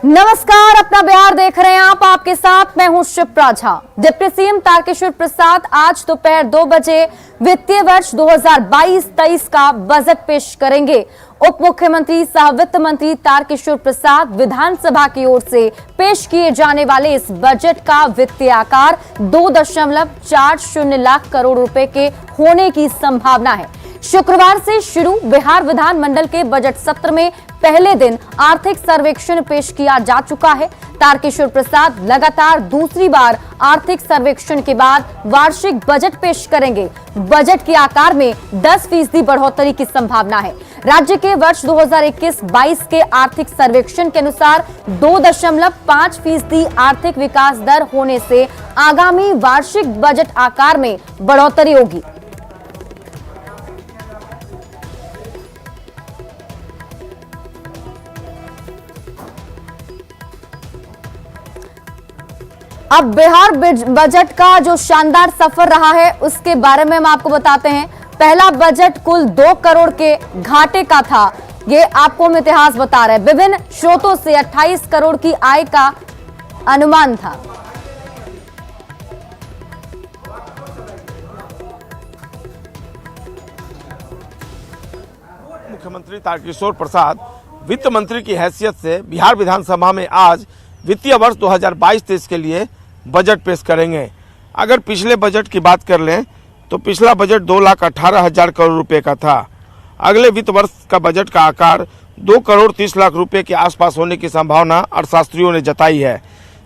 नमस्कार, अपना बिहार देख रहे हैं आप। आपके साथ मैं हूं शिप्रा झा। डिप्टी सीएम तारकिशोर प्रसाद आज दोपहर 2 बजे वित्तीय वर्ष 2022-23 का बजट पेश करेंगे। उप मुख्यमंत्री सह वित्त मंत्री तारकिशोर प्रसाद विधानसभा की ओर से पेश किए जाने वाले इस बजट का वित्तीय आकार 2.40 लाख करोड़ रुपए के होने की संभावना है। शुक्रवार से शुरू बिहार विधानमंडल के बजट सत्र में पहले दिन आर्थिक सर्वेक्षण पेश किया जा चुका है। तारकिशोर प्रसाद लगातार दूसरी बार आर्थिक सर्वेक्षण के बाद वार्षिक बजट पेश करेंगे। बजट के आकार में 10% बढ़ोतरी की संभावना है। राज्य के वर्ष 2021-22 के आर्थिक सर्वेक्षण के अनुसार 2.5% आर्थिक विकास दर होने से आगामी वार्षिक बजट आकार में बढ़ोतरी होगी। अब बिहार बजट का जो शानदार सफर रहा है उसके बारे में हम आपको बताते हैं। पहला बजट कुल 2 करोड़ के घाटे का था, ये आपको हम इतिहास बता रहे हैं। विभिन्न स्रोतों से 28 करोड़ की आय का अनुमान था। मुख्यमंत्री तारकिशोर प्रसाद वित्त मंत्री की हैसियत से बिहार विधानसभा में आज वित्तीय वर्ष 2022-23 के लिए बजट पेश करेंगे। अगर पिछले बजट की बात कर लें तो पिछला बजट 2,18,000 करोड़ रुपए का था। अगले वित्त वर्ष का बजट का आकार 2,30 लाख रुपए के आसपास होने की संभावना अर्थशास्त्रियों ने जताई है।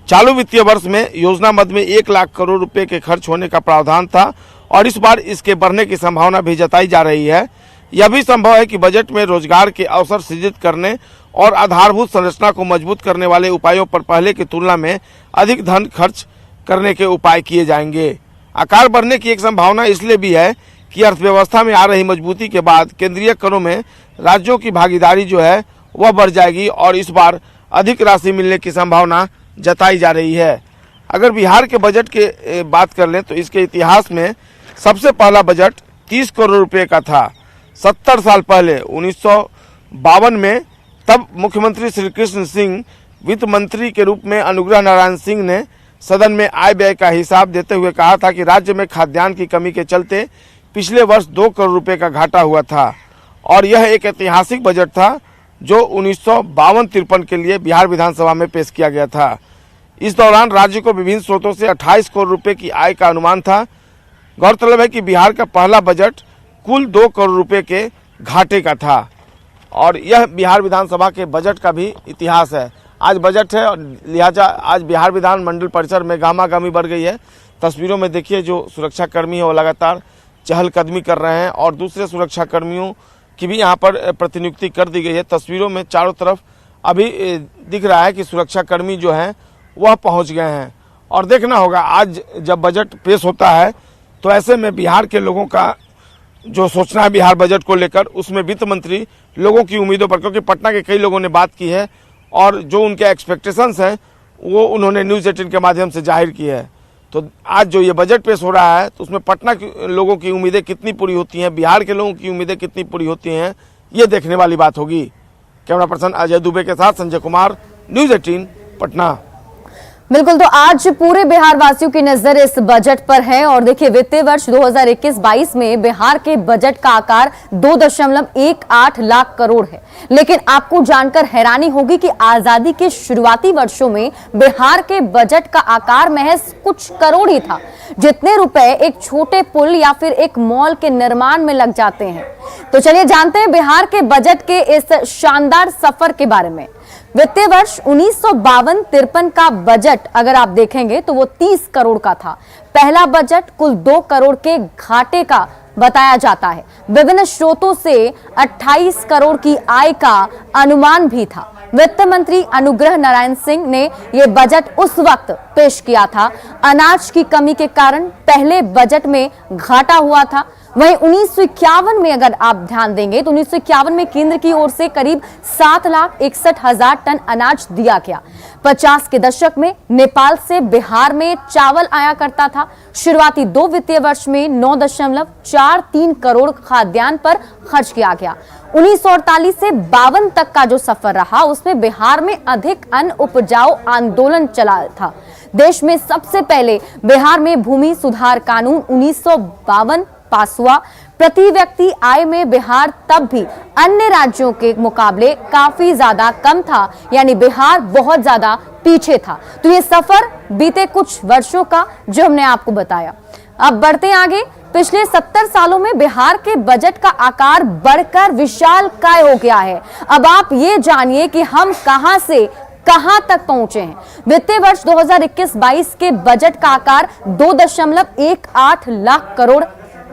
चालू वित्तीय वर्ष में योजना मद में 1 लाख करोड़ रुपए के खर्च होने का प्रावधान था और इस बार इसके बढ़ने की संभावना भी जताई जा रही है। यह भी संभव है कि बजट में रोजगार के अवसर सृजित करने और आधारभूत संरचना को मजबूत करने वाले उपायों पर पहले की तुलना में अधिक धन खर्च करने के उपाय किए जाएंगे। आकार बढ़ने की एक संभावना इसलिए भी है कि अर्थव्यवस्था में आ रही मजबूती के बाद केंद्रीय करों में राज्यों की भागीदारी जो है वह बढ़ जाएगी और इस बार अधिक राशि मिलने की संभावना जताई जा रही है। अगर बिहार के बजट के बात कर लें तो इसके इतिहास में सबसे पहला बजट 30 करोड़ रुपये का था। 70 साल पहले 1952 में तब मुख्यमंत्री श्री कृष्ण सिंह वित्त मंत्री के रूप में अनुग्रह नारायण सिंह ने सदन में आय व्यय का हिसाब देते हुए कहा था कि राज्य में खाद्यान्न की कमी के चलते पिछले वर्ष 2 करोड़ रुपए का घाटा हुआ था और यह एक ऐतिहासिक बजट था जो 1952-53 के लिए बिहार विधानसभा में पेश किया गया था। इस दौरान राज्य को विभिन्न स्रोतों से 28 करोड़ रुपए की आय का अनुमान था। गौरतलब है कि बिहार का पहला बजट कुल 2 करोड़ रुपए के घाटे का था और यह बिहार विधानसभा के बजट का भी इतिहास है। आज बजट है और लिहाजा आज बिहार विधानमंडल परिसर में गहमागहमी बढ़ गई है। तस्वीरों में देखिए जो सुरक्षाकर्मी है वो लगातार चहलकदमी कर रहे हैं और दूसरे सुरक्षाकर्मियों की भी यहाँ पर प्रतिनियुक्ति कर दी गई है। तस्वीरों में चारों तरफ अभी दिख रहा है कि सुरक्षाकर्मी जो हैं वह पहुँच गए हैं और देखना होगा आज जब बजट पेश होता है तो ऐसे में बिहार के लोगों का जो सोचना है बिहार बजट को लेकर उसमें वित्त मंत्री लोगों की उम्मीदों पर, क्योंकि पटना के कई लोगों ने बात की है और जो उनके एक्सपेक्टेशंस हैं वो उन्होंने न्यूज़ 18 के माध्यम से जाहिर की है। तो आज जो ये बजट पेश हो रहा है तो उसमें पटना के लोगों की उम्मीदें कितनी पूरी होती हैं, बिहार के लोगों की उम्मीदें कितनी पूरी होती हैं, ये देखने वाली बात होगी। कैमरा पर्सन अजय दुबे के साथ संजय कुमार, न्यूज़ 18 पटना। बिल्कुल, तो आज पूरे बिहार वासियों की नजर इस बजट पर है और देखिए वित्तीय वर्ष 2021-22 में बिहार के बजट का आकार 2.18 लाख करोड़ है। लेकिन आपको जानकर हैरानी होगी कि आजादी के शुरुआती वर्षों में बिहार के बजट का आकार महज कुछ करोड़ ही था, जितने रुपए एक छोटे पुल या फिर एक मॉल के निर्माण में लग जाते हैं। तो चलिए जानते हैं बिहार के बजट के इस शानदार सफर के बारे में। वित्तीय वर्ष 1952-53 का बजट अगर आप देखेंगे तो वो 30 करोड़ का था। पहला बजट कुल 2 करोड़ के घाटे का बताया जाता है। विभिन्न स्रोतों से 28 करोड़ की आय का अनुमान भी था। वित्त मंत्री अनुग्रह नारायण सिंह ने यह बजट उस वक्त पेश किया था। अनाज की कमी के कारण पहले बजट में घाटा हुआ था। वहीं 1951 में अगर आप ध्यान देंगे तो 1951 में केंद्र की ओर से करीब 7,61,000 टन अनाज दिया गया। 50 के दशक में नेपाल से बिहार में चावल आया करता था। शुरुआती 2 वित्तीय वर्ष में 9.43 करोड़ खाद्यान्न पर खर्च किया गया। 1948 से 52 तक का जो सफर रहा उसमें बिहार में अधिक अन्न उपजाऊ आंदोलन चला था। देश में सबसे पहले बिहार में भूमि सुधार कानून 1952 पास हुआ। प्रति व्यक्ति आय में बिहार तब भी अन्य राज्यों के मुकाबले काफी ज्यादा कम था, यानी बिहार बहुत ज्यादा पीछे था। तो ये सफर बीते कुछ वर्षों का जो हमने आपको बताया। अब बढ़ते आगे। पिछले 70 सालों में बिहार के बजट का आकार बढ़कर विशालकाय हो गया है। अब आप ये जानिए कि हम कहां से कहां तक पहुंचे हैं। वित्तीय वर्ष 2021-22 के बजट का आकार 2.18 लाख करोड़।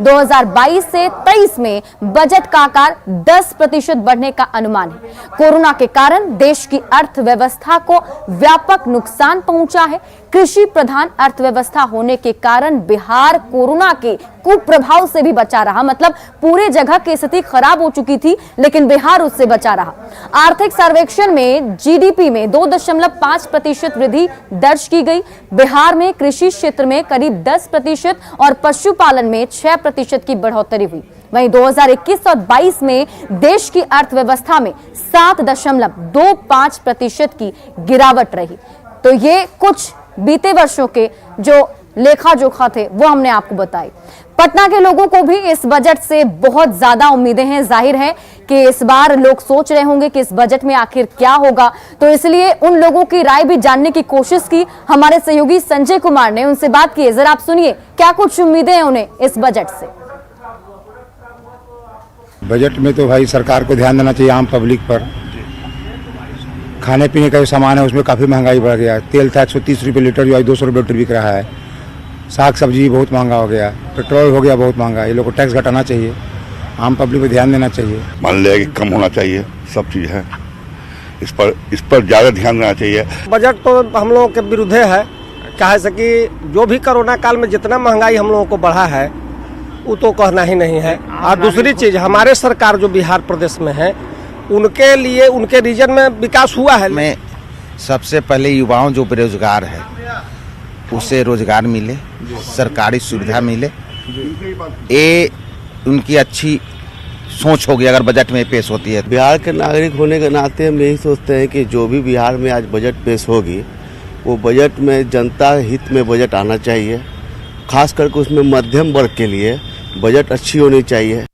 2022 से 23 में बजट का आकार 10% बढ़ने का अनुमान है। कोरोना के कारण देश की अर्थव्यवस्था को व्यापक नुकसान पहुंचा है। कृषि प्रधान अर्थव्यवस्था होने के कारण बिहार कोरोना के कुप्रभाव से भी बचा रहा। मतलब पूरे जगह की स्थिति खराब हो चुकी थी, लेकिन बिहार उससे बचा रहा। आर्थिक सर्वेक्षण में जीडीपी में 2.5% वृद्धि दर्ज की गई। बिहार में कृषि क्षेत्र में करीब 10% और पशुपालन में 6% की बढ़ोतरी हुई। वहीं 2021 और 22 में देश की अर्थव्यवस्था में 7.25% की गिरावट रही। तो ये कुछ बीते वर्षों के जो लेखा जोखा थे वो हमने आपको बताई। पटना के लोगों को भी इस बजट से बहुत ज्यादा उम्मीदें हैं। जाहिर है कि इस बार लोग सोच रहे होंगे कि इस बजट में आखिर क्या होगा, तो इसलिए उन लोगों की राय भी जानने की कोशिश की हमारे सहयोगी संजय कुमार ने। उनसे बात की। जरा आप सुनिए क्या कुछ उम्मीदें हैं उन्हें इस बजट से। बजट में तो भाई सरकार को ध्यान देना चाहिए आम पब्लिक पर। खाने पीने का जो सामान है उसमें काफ़ी महंगाई बढ़ गया है। तेल था 130 रुपये लीटर, जो आज 200 रुपये लीटर बिक रहा है। साग सब्जी बहुत महंगा हो गया, पेट्रोल हो गया बहुत महंगा। ये लोग को टैक्स घटाना चाहिए, आम पब्लिक पर ध्यान देना चाहिए। मान लिया कि कम होना चाहिए, सब चीज़ है, इस पर ज़्यादा ध्यान देना चाहिए। बजट तो हम लोगों के विरुद्ध है। कहे से कि जो भी कोरोना काल में जितना महंगाई हम लोगों को बढ़ा है वो तो कहना ही नहीं है। और दूसरी चीज़, हमारे सरकार जो बिहार प्रदेश में है उनके लिए उनके रीजन में विकास हुआ है। में सबसे पहले युवाओं जो बेरोजगार है उसे रोजगार मिले, सरकारी सुविधा मिले। ये उनकी अच्छी सोच होगी अगर बजट में पेश होती है। बिहार के नागरिक होने के नाते हम यही सोचते हैं कि जो भी बिहार में आज बजट पेश होगी वो बजट में जनता हित में बजट आना चाहिए। खास करके उसमें मध्यम वर्ग के लिए बजट अच्छी होनी चाहिए।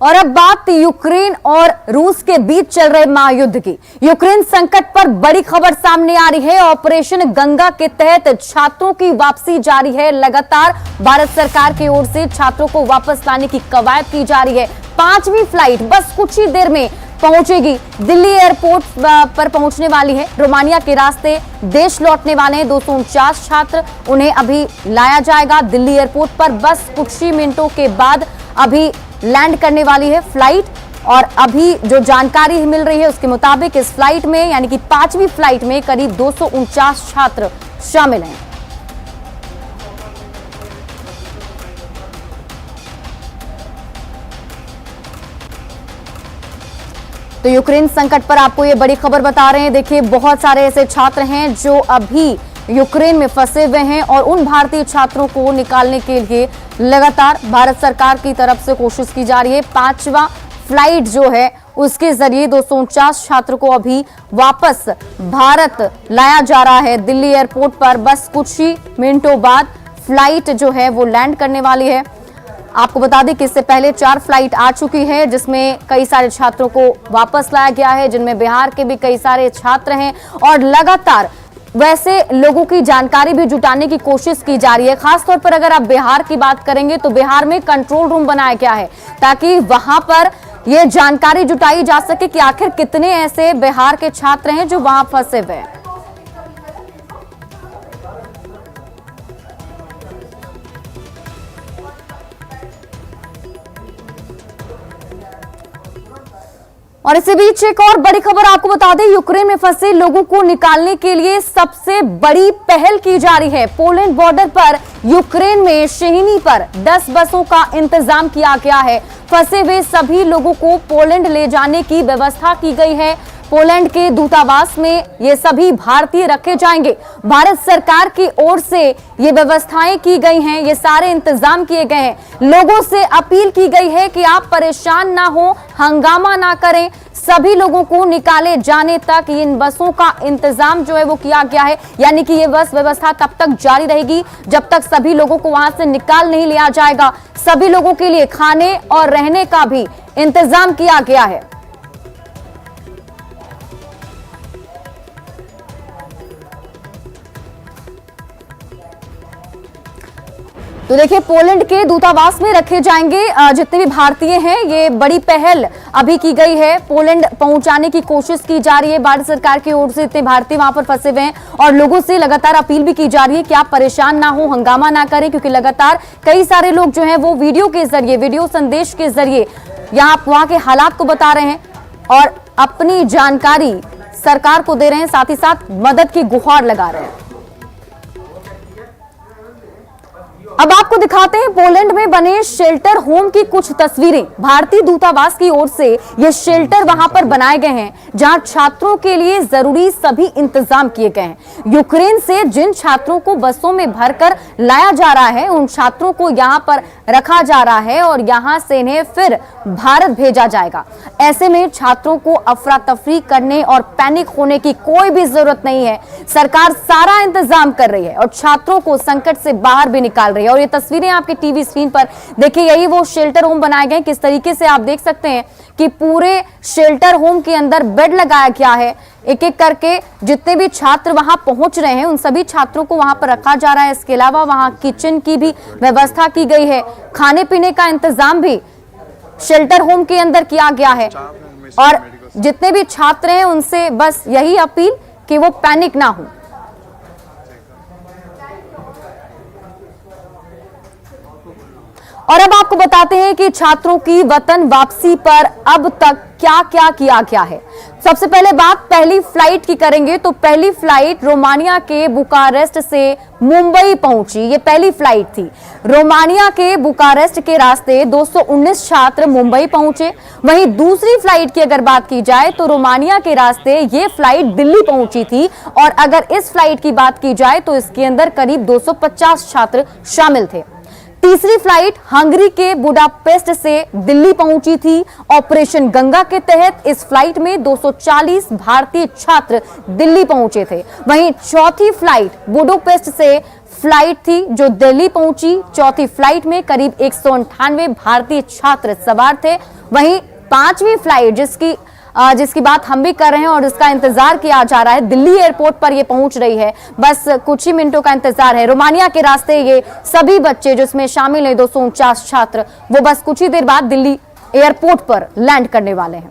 और अब बात यूक्रेन और रूस के बीच चल रहे महायुद्ध की। यूक्रेन संकट पर बड़ी खबर सामने आ रही है। ऑपरेशन गंगा के तहत छात्रों की वापसी जारी है। लगातार भारत सरकार की ओर से छात्रों को वापस लाने की कवायद की जा रही है। 5वीं फ्लाइट बस कुछ ही देर में पहुंचेगी। दिल्ली एयरपोर्ट पर पहुंचने वाली है। रोमानिया के रास्ते देश लौटने वाले हैं 249 छात्र। उन्हें अभी लाया जाएगा दिल्ली एयरपोर्ट पर। बस कुछ ही मिनटों के बाद अभी लैंड करने वाली है फ्लाइट। और अभी जो जानकारी मिल रही है उसके मुताबिक इस फ्लाइट में यानी कि 5वीं फ्लाइट में करीब 249 छात्र शामिल हैं। तो यूक्रेन संकट पर आपको ये बड़ी खबर बता रहे हैं। देखिए बहुत सारे ऐसे छात्र हैं जो अभी यूक्रेन में फंसे हुए हैं और उन भारतीय छात्रों को निकालने के लिए लगातार भारत सरकार की तरफ से कोशिश की जा रही है। 5वां फ्लाइट जो है उसके जरिए 249 छात्रों को अभी वापस भारत लाया जा रहा है दिल्ली एयरपोर्ट पर। बस कुछ ही मिनटों बाद फ्लाइट जो है वो लैंड करने वाली है। आपको बता दें कि इससे पहले 4 फ्लाइट आ चुकी है जिसमें कई सारे छात्रों को वापस लाया गया है, जिनमें बिहार के भी कई सारे छात्र हैं। और लगातार वैसे लोगों की जानकारी भी जुटाने की कोशिश की जा रही है। खासतौर पर अगर आप बिहार की बात करेंगे तो बिहार में कंट्रोल रूम बनाया गया है ताकि वहां पर यह जानकारी जुटाई जा सके कि आखिर कितने ऐसे बिहार के छात्र हैं जो वहां फंसे हुए हैं। और इसी बीच एक और बड़ी खबर आपको बता दें, यूक्रेन में फंसे लोगों को निकालने के लिए सबसे बड़ी पहल की जा रही है। पोलैंड बॉर्डर पर यूक्रेन में शेहिनी पर 10 बसों का इंतजाम किया गया है। फंसे हुए सभी लोगों को पोलैंड ले जाने की व्यवस्था की गई है। पोलैंड के दूतावास में ये सभी भारतीय रखे जाएंगे। भारत सरकार की ओर से ये व्यवस्थाएं की गई हैं, ये सारे इंतजाम किए गए हैं। लोगों से अपील की गई है कि आप परेशान ना हो, हंगामा ना करें। सभी लोगों को निकाले जाने तक इन बसों का इंतजाम जो है वो किया गया है, यानी कि ये बस व्यवस्था तब तक जारी रहेगी जब तक सभी लोगों को वहां से निकाल नहीं लिया जाएगा। सभी लोगों के लिए खाने और रहने का भी इंतजाम किया गया है। तो देखिए, पोलैंड के दूतावास में रखे जाएंगे जितने भी भारतीय हैं। ये बड़ी पहल अभी की गई है, पोलैंड पहुंचाने की कोशिश की जा रही है भारत सरकार की ओर से। इतने भारतीय वहां पर फंसे हुए हैं और लोगों से लगातार अपील भी की जा रही है कि आप परेशान ना हो, हंगामा ना करें, क्योंकि लगातार कई सारे लोग जो है वो वीडियो के जरिए, वीडियो संदेश के जरिए वहां के हालात को बता रहे हैं और अपनी जानकारी सरकार को दे रहे हैं, साथ ही साथ मदद की गुहार लगा रहे हैं। अब आपको दिखाते हैं पोलैंड में बने शेल्टर होम की कुछ तस्वीरें। भारतीय दूतावास की ओर से ये शेल्टर वहां पर बनाए गए हैं जहां छात्रों के लिए जरूरी सभी इंतजाम किए गए हैं। यूक्रेन से जिन छात्रों को बसों में भरकर लाया जा रहा है, उन छात्रों को यहां पर रखा जा रहा है और यहां से इन्हें फिर भारत भेजा जाएगा। ऐसे में छात्रों को अफरा तफरी करने और पैनिक होने की कोई भी जरूरत नहीं है। सरकार सारा इंतजाम कर रही है और छात्रों को संकट से बाहर भी निकाल रही है। और ये तस्वीरें आपके टीवी स्क्रीन पर देखिए, यही वो शेल्टर होम बनाए गए। किस तरीके से आप देख सकते हैं कि पूरे शेल्टर होम के अंदर बेड लगाया गया है। एक एक करके जितने भी छात्र वहां पहुंच रहे हैं, उन सभी छात्रों को वहां पर रखा जा रहा है। इसके अलावा वहां किचन की भी व्यवस्था की गई है, खाने पीने का इंतजाम भी शेल्टर होम के अंदर किया गया है। और जितने भी छात्र हैं उनसे बस यही अपील कि वो पैनिक ना हो। और अब आपको बताते हैं कि छात्रों की वतन वापसी पर अब तक क्या क्या किया गया है। सबसे पहले बात पहली फ्लाइट की करेंगे तो पहली फ्लाइट रोमानिया के बुकारेस्ट से मुंबई पहुंची। ये पहली फ्लाइट थी। रोमानिया के बुकारेस्ट के रास्ते 219 छात्र मुंबई पहुंचे। वहीं दूसरी फ्लाइट की अगर बात की जाए तो रोमानिया के रास्ते ये फ्लाइट दिल्ली पहुंची थी और अगर इस फ्लाइट की बात की जाए तो इसके अंदर करीब 250 छात्र शामिल थे। तीसरी फ्लाइट हंगरी के बुडापेस्ट से दिल्ली पहुंची थी। ऑपरेशन गंगा के तहत इस फ्लाइट में 240 भारतीय छात्र दिल्ली पहुंचे थे। वहीं चौथी फ्लाइट बुडापेस्ट से फ्लाइट थी जो दिल्ली पहुंची। चौथी फ्लाइट में करीब 198 भारतीय छात्र सवार थे। वहीं पांचवी फ्लाइट जिसकी बात हम भी कर रहे हैं और इसका इंतजार किया जा रहा है, दिल्ली एयरपोर्ट पर ये पहुंच रही है। बस कुछ ही मिनटों का इंतजार है। रोमानिया के रास्ते ये सभी बच्चे जिसमें शामिल हैं 249 छात्र, वो बस कुछ ही देर बाद दिल्ली एयरपोर्ट पर लैंड करने वाले हैं।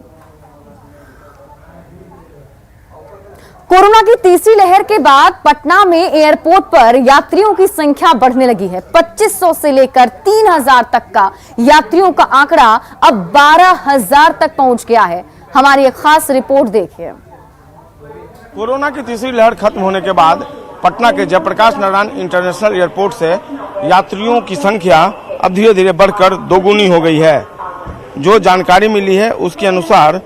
कोरोना की तीसरी लहर के बाद पटना में एयरपोर्ट पर यात्रियों की संख्या बढ़ने लगी है। 2500 से लेकर 3000 तक का यात्रियों का आंकड़ा अब 12000 तक पहुंच गया है। हमारी एक खास रिपोर्ट देखिए। कोरोना की तीसरी लहर खत्म होने के बाद पटना के जयप्रकाश नारायण इंटरनेशनल एयरपोर्ट से यात्रियों की संख्या अब धीरे धीरे बढ़कर दोगुनी हो गई है। जो जानकारी मिली है उसके अनुसार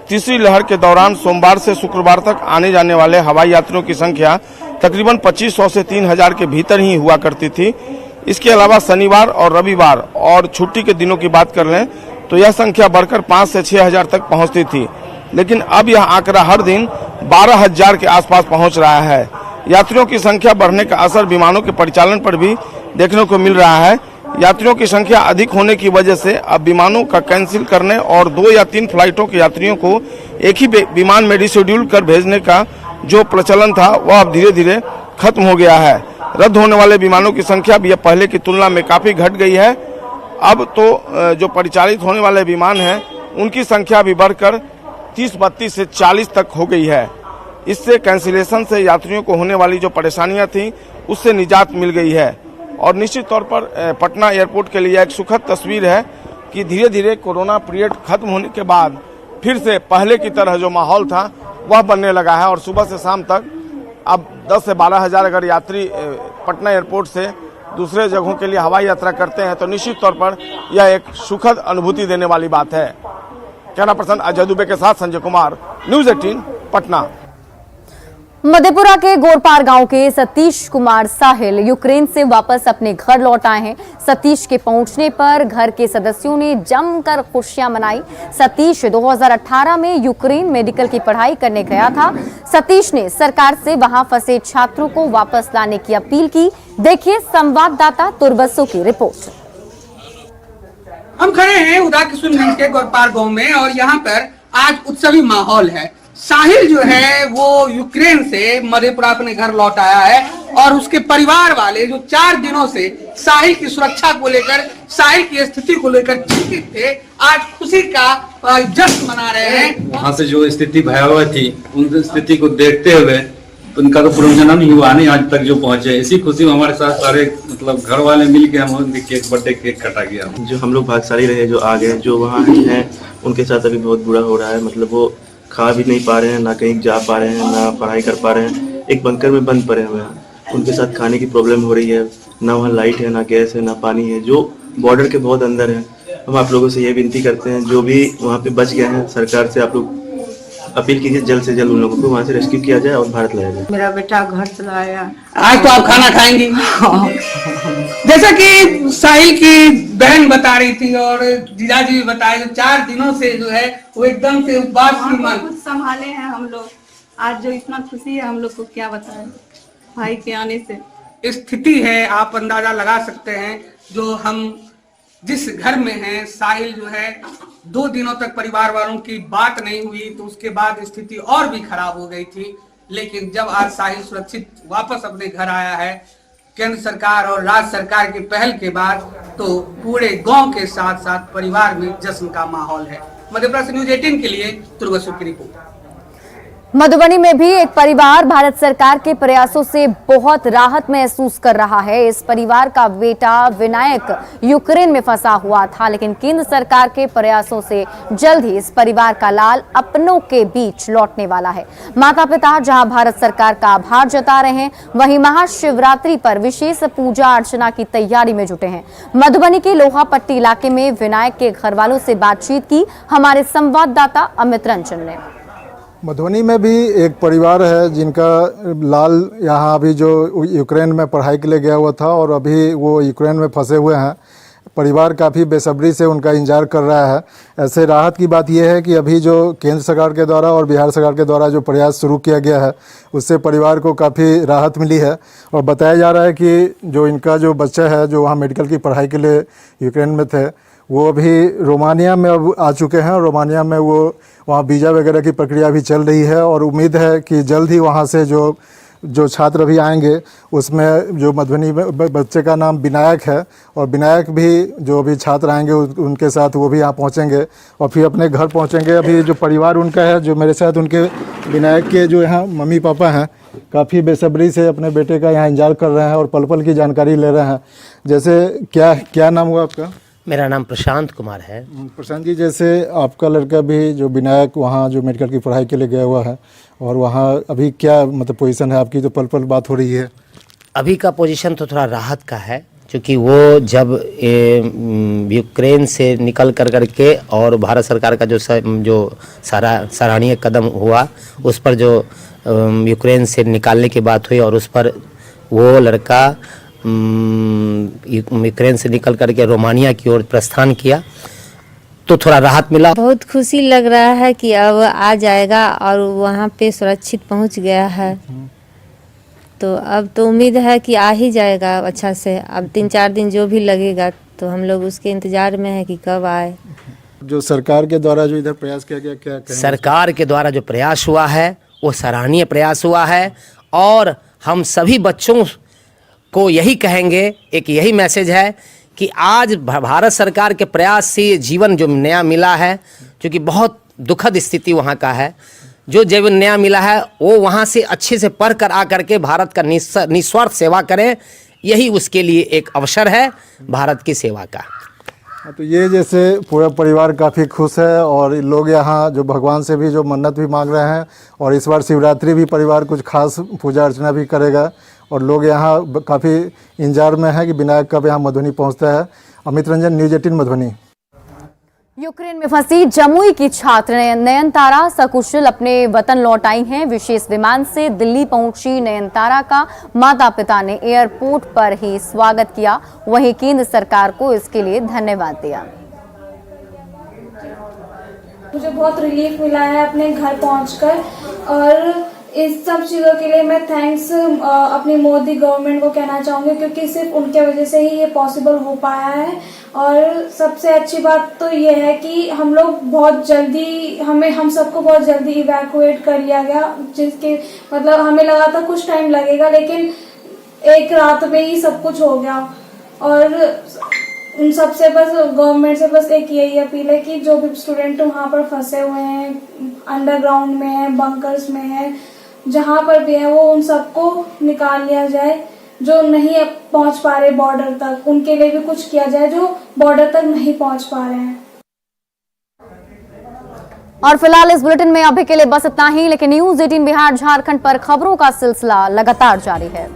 तीसरी लहर के दौरान सोमवार से शुक्रवार तक आने जाने वाले हवाई यात्रियों की संख्या तकरीबन 2500 से 3000 के भीतर ही हुआ करती थी। इसके अलावा शनिवार और रविवार और छुट्टी के दिनों की बात कर लें तो यह संख्या बढ़कर 5 से 6000 तक पहुंचती थी, लेकिन अब यह आंकड़ा हर दिन 12000 के आसपास पहुंच रहा है। यात्रियों की संख्या बढ़ने का असर विमानों के परिचालन पर भी देखने को मिल रहा है। यात्रियों की संख्या अधिक होने की वजह से अब विमानों का कैंसिल करने और 2 या 3 फ्लाइटों के यात्रियों को एक ही विमान में रिशेड्यूल कर भेजने का जो प्रचलन था वह अब धीरे धीरे खत्म हो गया है। रद्द होने वाले विमानों की संख्या भी अब पहले की तुलना में काफी घट गई है। अब तो जो परिचालित होने वाले विमान हैं उनकी संख्या भी बढ़कर 30-32 से 40 तक हो गई है। इससे कैंसिलेशन से यात्रियों को होने वाली जो परेशानियां थीं उससे निजात मिल गई है। और निश्चित तौर पर पटना एयरपोर्ट के लिए एक सुखद तस्वीर है कि धीरे धीरे कोरोना पीरियड खत्म होने के बाद फिर से पहले की तरह जो माहौल था वह बनने लगा है और सुबह से शाम तक अब 10 से 12 हजार अगर यात्री पटना एयरपोर्ट से दूसरे जगहों के लिए हवाई यात्रा करते हैं तो निश्चित तौर पर यह एक सुखद अनुभूति देने वाली बात है। कैमरा पर्सन अजय दुबे के साथ संजय कुमार, न्यूज़ 18 पटना। मधेपुरा के गोरपार गांव के सतीश कुमार साहिल यूक्रेन से वापस अपने घर लौट आए हैं। सतीश के पहुंचने पर घर के सदस्यों ने जमकर खुशियां मनाई। सतीश 2018 में यूक्रेन मेडिकल की पढ़ाई करने गया था। सतीश ने सरकार से वहां फंसे छात्रों को वापस लाने की अपील की। देखिए संवाददाता तुरबसो की रिपोर्ट। हम खड़े हैं उदाकिशुनगंज के गोरपार गांव में और यहाँ पर आज उत्सवी माहौल है। साहिल जो है वो यूक्रेन से मधेपुरा अपने घर लौट आया है और उसके परिवार वाले जो 4 दिनों से साहिल की सुरक्षा को लेकर, साहिल की स्थिति को लेकर चिंतित थे, आज खुशी का जश्न मना रहे हैं। वहाँ से जो स्थिति भयावह थी उन स्थिति को देखते हुए उनका तो पुनर्जन्म ही हुआ नहीं, आज तक जो पहुंचे। इसी खुशी में हमारे साथ सारे मतलब घर वाले मिल के हम उनके बर्थडे केक कटा गया। जो हम लोग भाग्यशाली रहे जो आ गए, जो वहाँ हैं उनके साथ अभी बहुत बुरा हो रहा है। मतलब वो खा भी नहीं पा रहे हैं, ना कहीं जा पा रहे हैं, ना पढ़ाई कर पा रहे हैं, एक बंकर में बंद पड़े हुए हैं। उनके साथ खाने की प्रॉब्लम हो रही है, ना वहाँ लाइट है, ना गैस है, ना पानी है, जो बॉर्डर के बहुत अंदर है। हम आप लोगों से ये विनती करते हैं जो भी वहाँ पे बच गए हैं, सरकार से आप लोग अपील कीजिए जल्द से जल्द उन लोगों को वहाँ से रेस्क्यू किया जाए और भारत लाया जाए। मेरा बेटा घर चला आया, आज तो आप खाना खाएंगी। जैसा कि साहिल की बहन बता रही थी और जीजाजी भी बताए, जो 4 दिनों से जो है वो एकदम से उपवास कुछ संभाले हैं हम लोग। आज जो इतना खुशी है हम लोग को क्या बताएं भाई के आने से। स्थिति है, आप अंदाजा लगा सकते हैं। जो हम जिस घर में हैं, साहिल जो है 2 दिनों तक परिवार वालों की बात नहीं हुई तो उसके बाद स्थिति और भी खराब हो गई थी। लेकिन जब आज साहिल सुरक्षित वापस अपने घर आया है केंद्र सरकार और राज्य सरकार की पहल के बाद, तो पूरे गांव के साथ साथ परिवार में जश्न का माहौल है। मधेपुरा से न्यूज़ 18 के लिए तुरबसु की रिपोर्ट। मधुबनी में भी एक परिवार भारत सरकार के प्रयासों से बहुत राहत महसूस कर रहा है। इस परिवार का बेटा विनायक यूक्रेन में फंसा हुआ था, लेकिन केंद्र सरकार के प्रयासों से जल्द ही इस परिवार का लाल अपनों के बीच लौटने वाला है। माता पिता जहां भारत सरकार का आभार जता रहे हैं, वहीं महाशिवरात्रि पर विशेष पूजा अर्चना की तैयारी में जुटे हैं। मधुबनी के लोहापट्टी इलाके में विनायक के घर वालों से बातचीत की हमारे संवाददाता अमित रंजन ने। मधुबनी में भी एक परिवार है जिनका लाल यहाँ अभी जो यूक्रेन में पढ़ाई के लिए गया हुआ था और अभी वो यूक्रेन में फंसे हुए हैं। परिवार काफ़ी बेसब्री से उनका इंतजार कर रहा है। ऐसे राहत की बात यह है कि अभी जो केंद्र सरकार के द्वारा और बिहार सरकार के द्वारा जो प्रयास शुरू किया गया है उससे परिवार को काफ़ी राहत मिली है और बताया जा रहा है कि जो इनका जो बच्चा है जो वहाँ मेडिकल की पढ़ाई के लिए यूक्रेन में थे वो अभी रोमानिया में अब आ चुके हैं। रोमानिया में वो वहाँ वीज़ा वगैरह की प्रक्रिया भी चल रही है और उम्मीद है कि जल्द ही वहाँ से जो छात्र भी आएंगे उसमें जो मधुबनी में बच्चे का नाम विनायक है और विनायक भी जो भी छात्र आएंगे उनके साथ वो भी यहाँ पहुँचेंगे और फिर अपने घर पहुँचेंगे। अभी जो परिवार उनका है जो मेरे साथ उनके विनायक के जो यहाँ मम्मी पापा हैं काफ़ी बेसब्री से अपने बेटे का यहाँ इंतजार कर रहे हैं और पल पल की जानकारी ले रहे हैं। जैसे क्या नाम हुआ आपका? मेरा नाम प्रशांत कुमार है। प्रशांत जी, जैसे आपका लड़का भी जो विनायक वहाँ जो मेडिकल की पढ़ाई के लिए गया हुआ है और वहाँ अभी क्या मतलब पोजीशन है आपकी? तो पल पल बात हो रही है। अभी का पोजीशन तो थोड़ा राहत का है क्योंकि वो जब यूक्रेन से निकल करके और भारत सरकार का जो सराहनीय कदम हुआ उस पर जो यूक्रेन से निकालने की बात हुई और उस पर वो लड़का यूक्रेन से निकल करके रोमानिया की ओर प्रस्थान किया तो थोड़ा राहत मिला। बहुत खुशी लग रहा है कि अब आ जाएगा और वहाँ पे सुरक्षित पहुँच गया है, तो अब तो उम्मीद है कि आ ही जाएगा अच्छा से। अब 3-4 दिन जो भी लगेगा तो हम लोग उसके इंतजार में है कि कब आए। जो सरकार के द्वारा जो इधर प्रयास किया गया, क्या कहेंगे? सरकार के द्वारा जो प्रयास हुआ है वो सराहनीय प्रयास हुआ है और हम सभी बच्चों को यही कहेंगे, एक यही मैसेज है कि आज भारत सरकार के प्रयास से जीवन जो नया मिला है, क्योंकि बहुत दुखद स्थिति वहाँ का है, जो जीवन नया मिला है वो वहाँ से अच्छे से पढ़ कर आकर के भारत का निस्वार्थ सेवा करें, यही उसके लिए एक अवसर है भारत की सेवा का। तो ये जैसे पूरा परिवार काफ़ी खुश है और लोग यहाँ जो भगवान से भी जो मन्नत भी मांग रहे हैं और इस बार शिवरात्रि भी परिवार कुछ खास पूजा अर्चना भी करेगा और लोग यहाँ काफ़ी इंतजार में है कि विनायक कब यहाँ मधुबनी पहुँचता है। अमित रंजन, न्यूज़ 18 मधुबनी। यूक्रेन में फंसी जमुई की छात्र नयनतारा सकुशल अपने वतन लौट आई हैं। विशेष विमान से दिल्ली पहुंची नयनतारा का माता पिता ने एयरपोर्ट पर ही स्वागत किया, वहीं केंद्र सरकार को इसके लिए धन्यवाद दिया। मुझे बहुत रिलीफ मिला है अपने घर पहुंचकर और इस सब चीज़ों के लिए मैं थैंक्स अपनी मोदी गवर्नमेंट को कहना चाहूँगी, क्योंकि सिर्फ उनके वजह से ही ये पॉसिबल हो पाया है। और सबसे अच्छी बात तो ये है कि हम लोग बहुत जल्दी हम सबको बहुत जल्दी इवैक्यूएट कर लिया गया, जिसके मतलब हमें लगा था कुछ टाइम लगेगा, लेकिन एक रात में ही सब कुछ हो गया। और उन सबसे बस गवर्नमेंट से बस एक यही अपील है कि जो भी स्टूडेंट वहाँ पर फंसे हुए हैं, अंडरग्राउंड में हैं, बंकर्स में हैं, जहाँ पर भी है वो उन सबको निकाल लिया जाए। जो नहीं पहुँच पा रहे बॉर्डर तक, उनके लिए भी कुछ किया जाए जो बॉर्डर तक नहीं पहुँच पा रहे हैं। और फिलहाल इस बुलेटिन में अभी के लिए बस इतना ही, लेकिन न्यूज़ 18 बिहार झारखंड पर खबरों का सिलसिला लगातार जारी है।